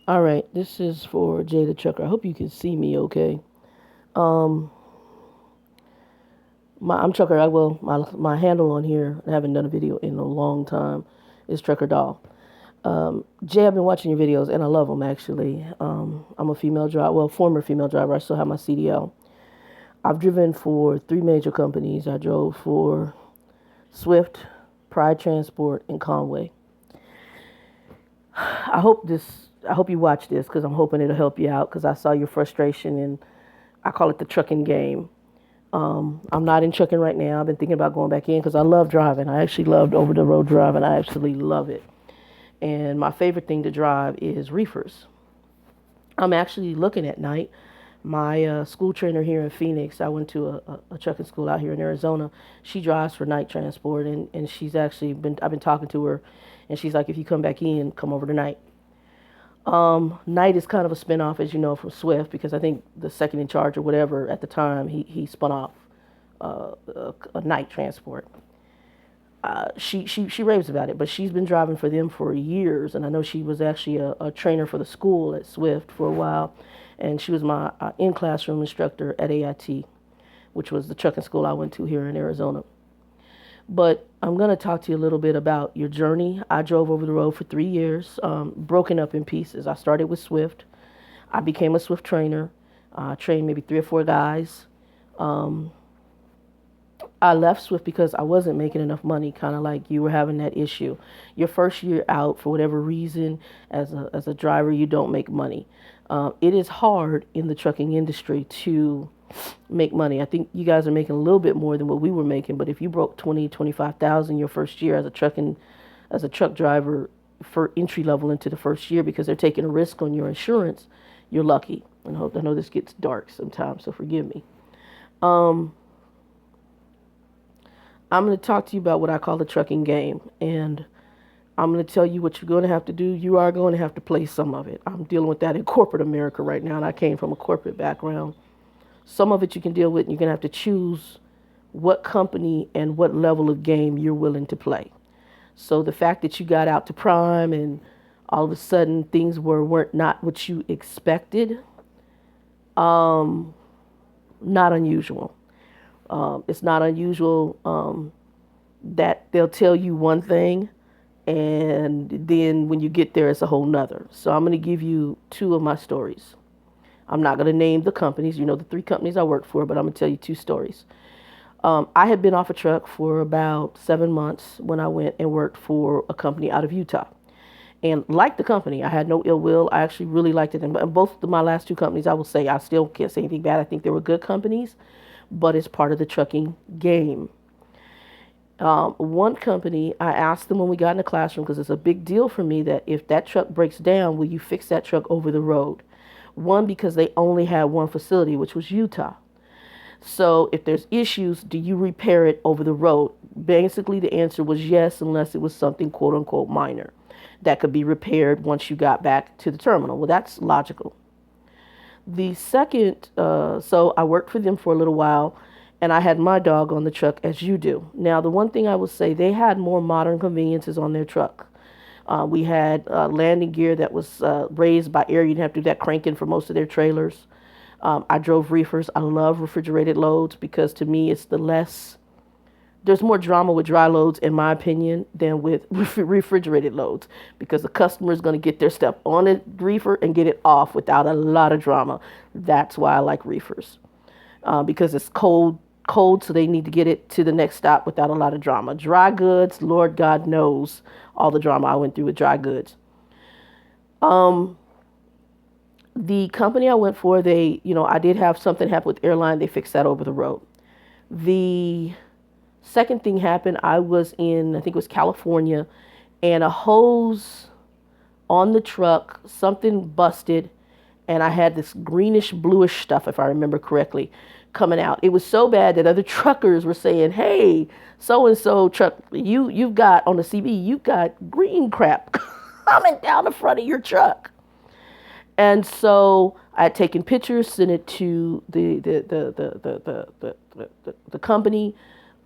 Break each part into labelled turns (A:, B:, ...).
A: All right, this is for Jay the Trucker. I hope you can see me okay. Um, I'm Trucker. My handle on here, I haven't done a video in a long time, is Trucker Doll. Jay, I've been watching your videos and I love them actually. I'm a female driver, well, former female driver. I still have my CDL. I've driven for three major companies. I drove for Swift, Pride Transport, and Conway. I hope you watch this because I'm hoping it'll help you out because I saw your frustration and I call it the trucking game. I'm not in trucking right now. I've been thinking about going back in because I love driving. I actually loved over the road driving. I absolutely love it. And my favorite thing to drive is reefers. I'm actually looking at night. My school trainer here in Phoenix, I went to a trucking school out here in Arizona. She drives for night transport, and she's actually I've been talking to her, and she's like, if you come back in, come over tonight. Knight is kind of a spinoff, as you know, from Swift because I think the second in charge or whatever at the time he spun off a Knight transport. She raves about it, but she's been driving for them for years, and I know she was actually a trainer for the school at Swift for a while, and she was my in classroom instructor at AIT, which was the trucking school I went to here in Arizona. But I'm going to talk to you a little bit about your journey. I drove over the road for 3 years, broken up in pieces. I started with Swift. I became a Swift trainer. I trained maybe three or four guys. Um, I left Swift because I wasn't making enough money, kind of like you were having that issue. Your first year out, for whatever reason, as a driver, you don't make money. It is hard in the trucking industry to make money. I think you guys are making a little bit more than what we were making, but if you broke 25,000 your first year as a truck driver for entry level into the first year because they're taking a risk on your insurance, you're lucky. And I know this gets dark sometimes, so forgive me. Um, I'm going to talk to you about what I call the trucking game, and I'm going to tell you what you're going to have to do. You are going to have to play some of it. I'm dealing with that in corporate America right now, and I came from a corporate background. Some of it you can deal with, and you're going to have to choose what company and what level of game you're willing to play. So the fact that you got out to Prime and all of a sudden things weren't not what you expected, um, not unusual. It's not unusual that they'll tell you one thing and then when you get there it's a whole nother. So I'm going to give you two of my stories. I'm not going to name the companies, you know, the three companies I worked for, but I'm going to tell you two stories. I had been off a truck for about 7 months when I went and worked for a company out of Utah. And liked the company. I had no ill will. I actually really liked it. And both of my last two companies, I will say, I still can't say anything bad. I think they were good companies, but it's part of the trucking game. One company, I asked them when we got in the classroom, because it's a big deal for me that if that truck breaks down, will you fix that truck over the road? One, because they only had one facility, which was Utah. So if there's issues, do you repair it over the road? Basically, the answer was yes, unless it was something quote unquote minor that could be repaired once you got back to the terminal. Well, that's logical. The second, so I worked for them for a little while and I had my dog on the truck as you do. Now, the one thing I would say, they had more modern conveniences on their truck. We had landing gear that was raised by air. You didn't have to do that cranking for most of their trailers. I drove reefers. I love refrigerated loads because to me it's there's more drama with dry loads in my opinion than with refrigerated loads because the customer is going to get their stuff on a reefer and get it off without a lot of drama. That's why I like reefers because it's cold, so they need to get it to the next stop without a lot of drama. Dry goods, Lord God knows all the drama I went through with dry goods. Um, the company I went for, I did have something happen with airline. They fixed that over the road. The second thing happened. I was in, I think it was California, and a hose on the truck, something busted, and I had this greenish bluish stuff, if I remember correctly, coming out. It was so bad that other truckers were saying, "Hey, so and so truck, you've got on the CB, you've got green crap coming down the front of your truck." And so I had taken pictures, sent it to the company,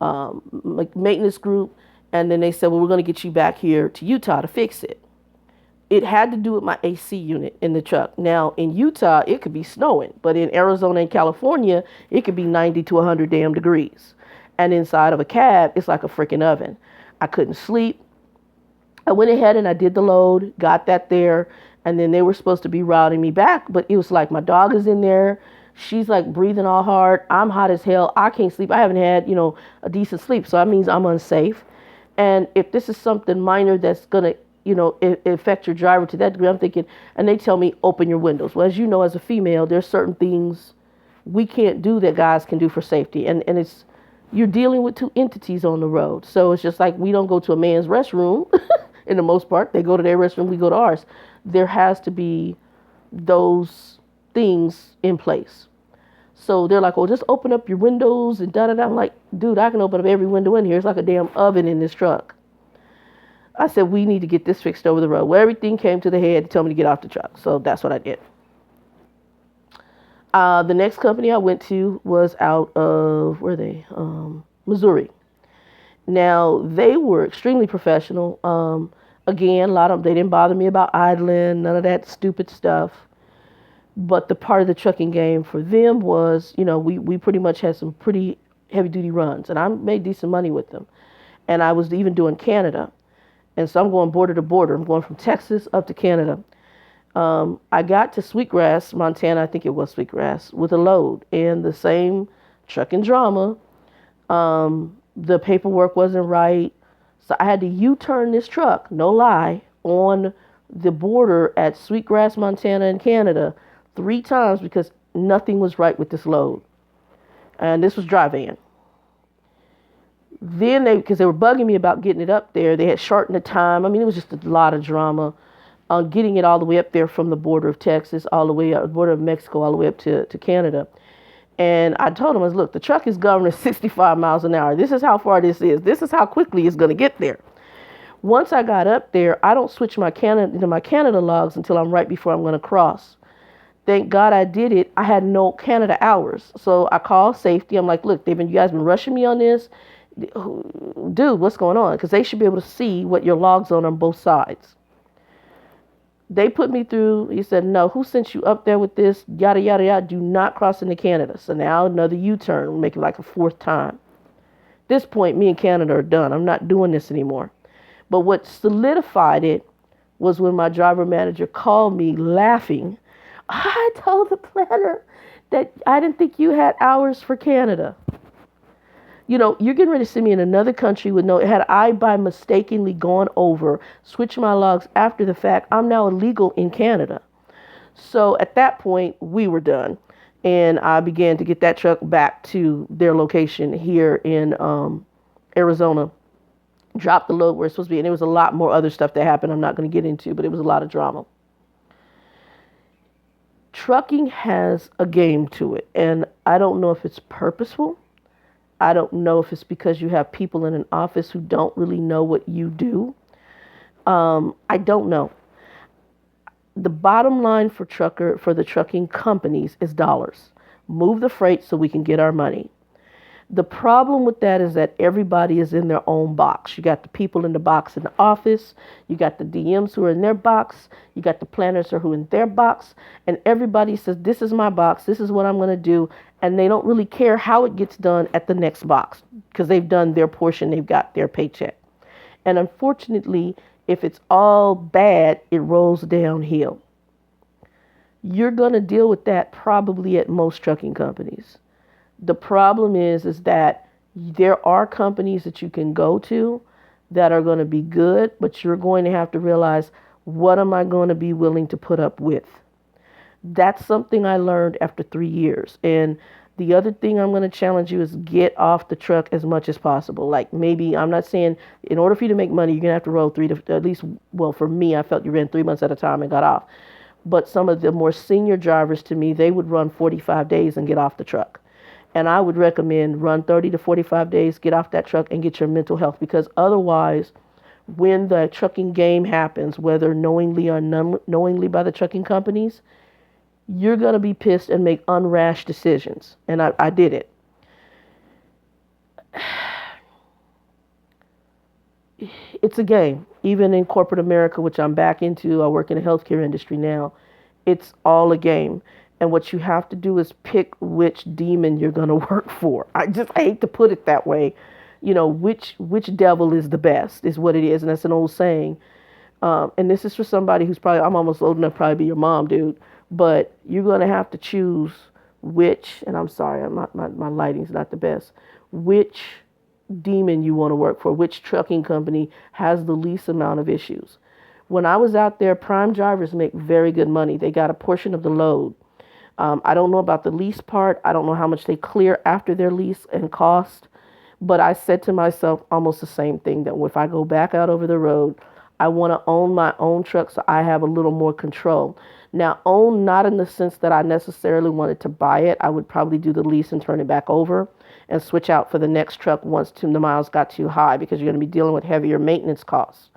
A: like maintenance group, and then they said, "Well, we're going to get you back here to Utah to fix it." It had to do with my AC unit in the truck. Now, in Utah, it could be snowing, but in Arizona and California, it could be 90 to 100 damn degrees. And inside of a cab, it's like a freaking oven. I couldn't sleep. I went ahead and I did the load, got that there, and then they were supposed to be routing me back, but it was like my dog is in there. She's like breathing all hard. I'm hot as hell. I can't sleep. I haven't had, a decent sleep. So that means I'm unsafe. And if this is something minor that's going to, affect your driver to that degree, I'm thinking, and they tell me, open your windows. Well, as you know, as a female, there's certain things we can't do that guys can do for safety. And it's, you're dealing with two entities on the road. So it's just like we don't go to a man's restroom in the most part. They go to their restroom, we go to ours. There has to be those things in place. So they're like, oh, just open up your windows and da da da. I'm like, dude, I can open up every window in here. It's like a damn oven in this truck. I said, we need to get this fixed over the road. Well, everything came to the head to tell me to get off the truck. So that's what I did. The next company I went to was out of, where are they? Missouri. Now, they were extremely professional. Again, a lot of them, they didn't bother me about idling, none of that stupid stuff. But the part of the trucking game for them was, we pretty much had some pretty heavy duty runs, and I made decent money with them. And I was even doing Canada. And so I'm going border to border. I'm going from Texas up to Canada. I got to Sweetgrass, Montana, I think it was Sweetgrass, with a load. And the same trucking drama. The paperwork wasn't right. So I had to U-turn this truck, no lie, on the border at Sweetgrass, Montana and Canada 3 times because nothing was right with this load. And this was dry van. Then because they were bugging me about getting it up there, they had shortened the time. I mean, it was just a lot of drama on getting it all the way up there from the border of Texas, all the way up, border of Mexico, all the way up to Canada. And I told them, I was, look, the truck is governed at 65 miles an hour. This is how far this is. This is how quickly it's going to get there. Once I got up there, I don't switch my Canada logs until I'm right before I'm going to cross. Thank God I did it. I had no Canada hours. So I called safety. I'm like, look, you guys been rushing me on this. Dude, what's going on? Because they should be able to see what your logs on both sides. They put me through. He said, no, who sent you up there with this? Yada, yada, yada. Do not cross into Canada. So now another U-turn. We'll make it like a 4th time. At this point, me and Canada are done. I'm not doing this anymore. But what solidified it was when my driver manager called me laughing. I told the planner that I didn't think you had hours for Canada. You're getting ready to send me in another country with had I by mistakenly gone over, switch my logs after the fact, I'm now illegal in Canada. So at that point, we were done. And I began to get that truck back to their location here in Arizona. Dropped the load where it's supposed to be. And there was a lot more other stuff that happened I'm not going to get into, but it was a lot of drama. Trucking has a game to it. And I don't know if it's purposeful. I don't know if it's because you have people in an office who don't really know what you do. I don't know. The bottom line for the trucking companies is dollars. Move the freight so we can get our money. The problem with that is that everybody is in their own box. You got the people in the box in the office. You got the DMs who are in their box. You got the planners who are in their box. And everybody says, this is my box. This is what I'm going to do. And they don't really care how it gets done at the next box because they've done their portion. They've got their paycheck. And unfortunately, if it's all bad, it rolls downhill. You're going to deal with that probably at most trucking companies. The problem is that there are companies that you can go to that are going to be good, but you're going to have to realize, what am I going to be willing to put up with? That's something I learned after 3 years. And the other thing I'm going to challenge you is get off the truck as much as possible. Like maybe, I'm not saying in order for you to make money, you're going to have to roll at least, well, for me, I felt you ran 3 months at a time and got off. But some of the more senior drivers to me, they would run 45 days and get off the truck. And I would recommend run 30 to 45 days, get off that truck and get your mental health. Because otherwise, when the trucking game happens, whether knowingly or unknowingly by the trucking companies, you're going to be pissed and make unrash decisions. And I did it. it's a game. Even in corporate America, which I'm back into, I work in the healthcare industry now. It's all a game. And what you have to do is pick which demon you're going to work for. I hate to put it that way. Which devil is the best is what it is. And that's an old saying. And this is for somebody who's probably, I'm almost old enough to probably be your mom, dude. But you're going to have to choose which, and I'm sorry, my lighting's not the best, which demon you want to work for, which trucking company has the least amount of issues. When I was out there, prime drivers make very good money. They got a portion of the load. I don't know about the lease part. I don't know how much they clear after their lease and cost. But I said to myself almost the same thing, that if I go back out over the road, I want to own my own truck so I have a little more control. Now, own not in the sense that I necessarily wanted to buy it. I would probably do the lease and turn it back over and switch out for the next truck once the miles got too high, because you're going to be dealing with heavier maintenance costs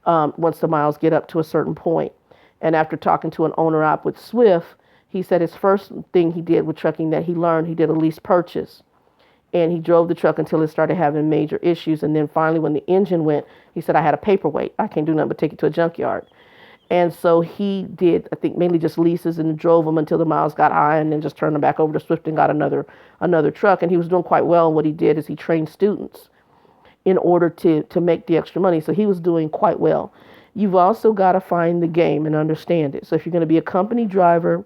A: once the miles get up to a certain point. And after talking to an owner op with Swift, he said his first thing he did with trucking that he learned, he did a lease purchase. And he drove the truck until it started having major issues. And then finally, when the engine went, he said, I had a paperweight. I can't do nothing but take it to a junkyard. And so he did, I think, mainly just leases and drove them until the miles got high, and then just turned them back over to Swift and got another truck. And he was doing quite well. And what he did is he trained students in order to make the extra money. So he was doing quite well. You've also got to find the game and understand it. So if you're going to be a company driver,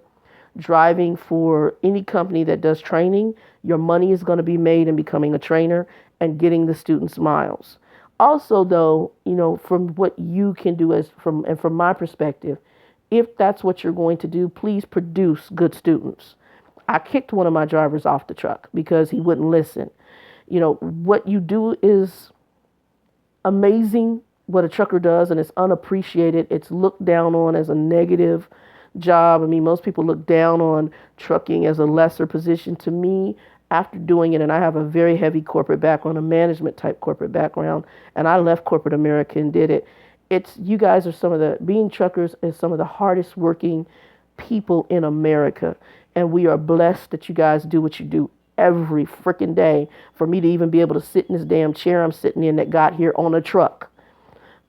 A: driving for any company that does training, your money is going to be made in becoming a trainer and getting the students miles. Also, though, from what you can do from my perspective, if that's what you're going to do, please produce good students. I kicked one of my drivers off the truck because he wouldn't listen. What you do is amazing, what a trucker does, and it's unappreciated. It's looked down on as a negative job. I mean, most people look down on trucking as a lesser position. To me, after doing it, and I have a very heavy corporate background, a management type corporate background, and I left corporate America and did it. You guys are being truckers is some of the hardest working people in America. And we are blessed that you guys do what you do every freaking day. For me to even be able to sit in this damn chair I'm sitting in that got here on a truck.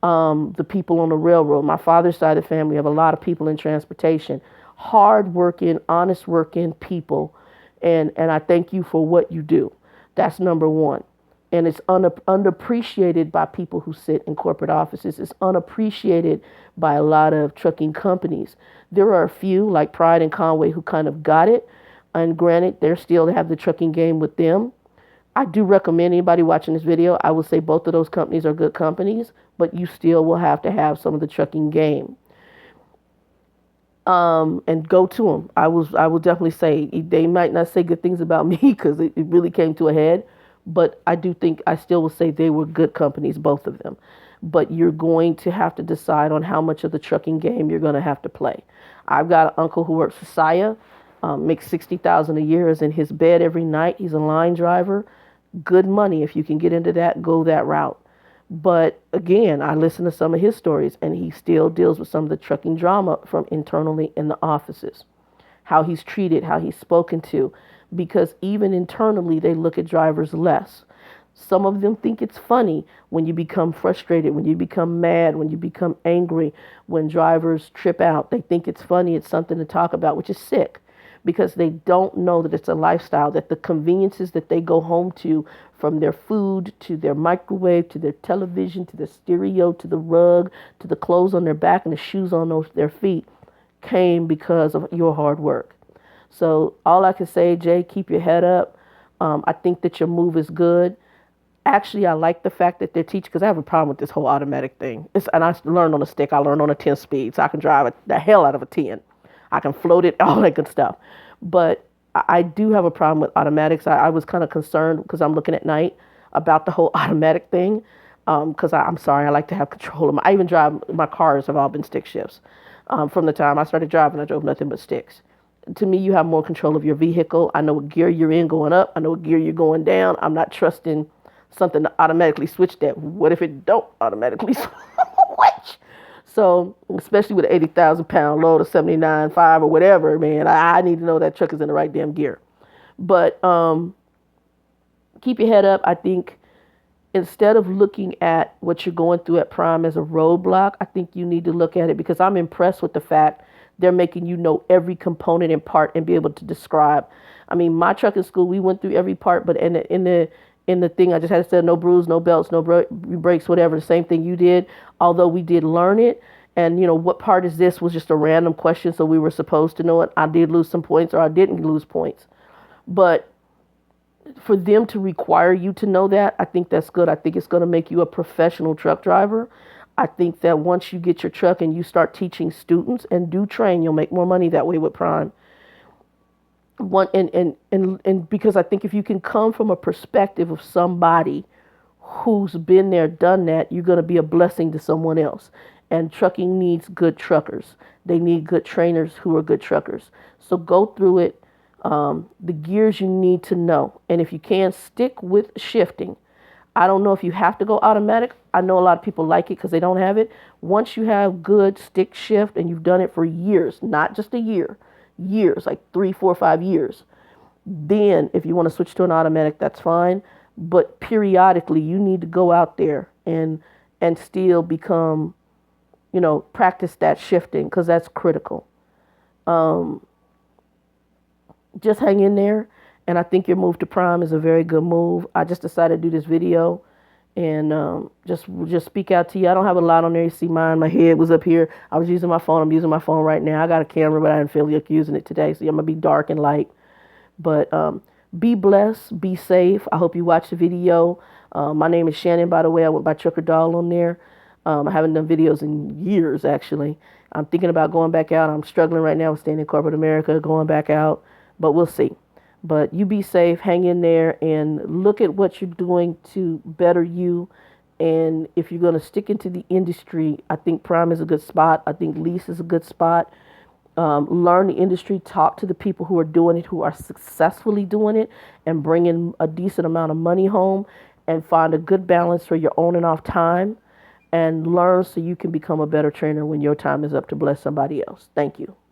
A: The people on the railroad. My father's side of the family have a lot of people in transportation, hard-working, honest-working people, and I thank you for what you do. That's number one. And it's unappreciated by people who sit in corporate offices. It's unappreciated by a lot of trucking companies. There are a few, like Pride and Conway, who kind of got it, and granted, they have the trucking game with them. I do recommend anybody watching this video, I would say both of those companies are good companies, but you still will have to have some of the trucking game. And go to them. I will definitely say, they might not say good things about me because it really came to a head, but I still will say they were good companies, both of them. But you're going to have to decide on how much of the trucking game you're going to have to play. I've got an uncle who works for Saia, makes $60,000 a year, is in his bed every night. He's a line driver. Good money. If you can get into that, go that route. But again, I listen to some of his stories, and he still deals with some of the trucking drama from internally in the offices, how he's treated, how he's spoken to, because even internally, they look at drivers less. Some of them think it's funny when you become frustrated, when you become mad, when you become angry, when drivers trip out. They think it's funny, it's something to talk about, which is sick, because they don't know that it's a lifestyle, that the conveniences that they go home to, from their food to their microwave to their television to the stereo to the rug to the clothes on their back and the shoes on their feet, came because of your hard work. So all I can say, Jay, keep your head up. I think that your move is good. Actually, I like the fact that they're teaching, because I have a problem with this whole automatic thing. And I learned on a stick. I learned on a 10 speed, so I can drive the hell out of a 10. I can float it, all that good stuff. But I do have a problem with automatics. I was kind of concerned because I'm looking at night about the whole automatic thing. Because I'm sorry, I like to have control of I even drive, my cars have all been stick shifts. From the time I started driving, I drove nothing but sticks. To me, you have more control of your vehicle. I know what gear you're in going up. I know what gear you're going down. I'm not trusting something to automatically switch that. What if it don't automatically switch? So, especially with an 80,000 pound load of 79.5 or whatever, man, I need to know that truck is in the right damn gear. But keep your head up. I think instead of looking at what you're going through at Prime as a roadblock, I think you need to look at it, because I'm impressed with the fact they're making you know every component and part and be able to describe. I mean, my trucking school, we went through every part, but in the thing, I just had to say no bruise, no belts, no brakes, whatever. The same thing you did. Although we did learn it, and what part is this was just a random question, so we were supposed to know it. I did lose some points, or I didn't lose points, but for them to require you to know that, I think that's good. I think it's going to make you a professional truck driver. I think that once you get your truck and you start teaching students and do train, you'll make more money that way with Prime. One and because I think if you can come from a perspective of somebody who's been there, done that, you're going to be a blessing to someone else. And trucking needs good truckers. They need good trainers who are good truckers. So go through it, the gears you need to know. And if you can, stick with shifting. I don't know if you have to go automatic. I know a lot of people like it because they don't have it. Once you have good stick shift and you've done it for years, not just a year, years, like 3, 4, 5 years, then if you want to switch to an automatic, that's fine. But periodically, you need to go out there and still become, practice that shifting, because that's critical. Just hang in there, and I think your move to Prime is a very good move. I just decided to do this video and just speak out to you. I don't have a lot on there. You see mine. My head was up here. I was using my phone. I'm using my phone right now. I got a camera, but I didn't feel like using it today, so I'm gonna be dark and light. But be blessed. Be safe. I hope you watch the video. My name is Shannon, by the way. I went by Trucker Doll on there. I haven't done videos in years, actually. I'm thinking about going back out. I'm struggling right now with staying in corporate America, going back out, but we'll see. But you be safe, hang in there, and look at what you're doing to better you. And if you're going to stick into the industry, I think Prime is a good spot. I think Lease is a good spot. Learn the industry, talk to the people who are doing it, who are successfully doing it, and bringing a decent amount of money home, and find a good balance for your on and off time, and learn so you can become a better trainer when your time is up to bless somebody else. Thank you.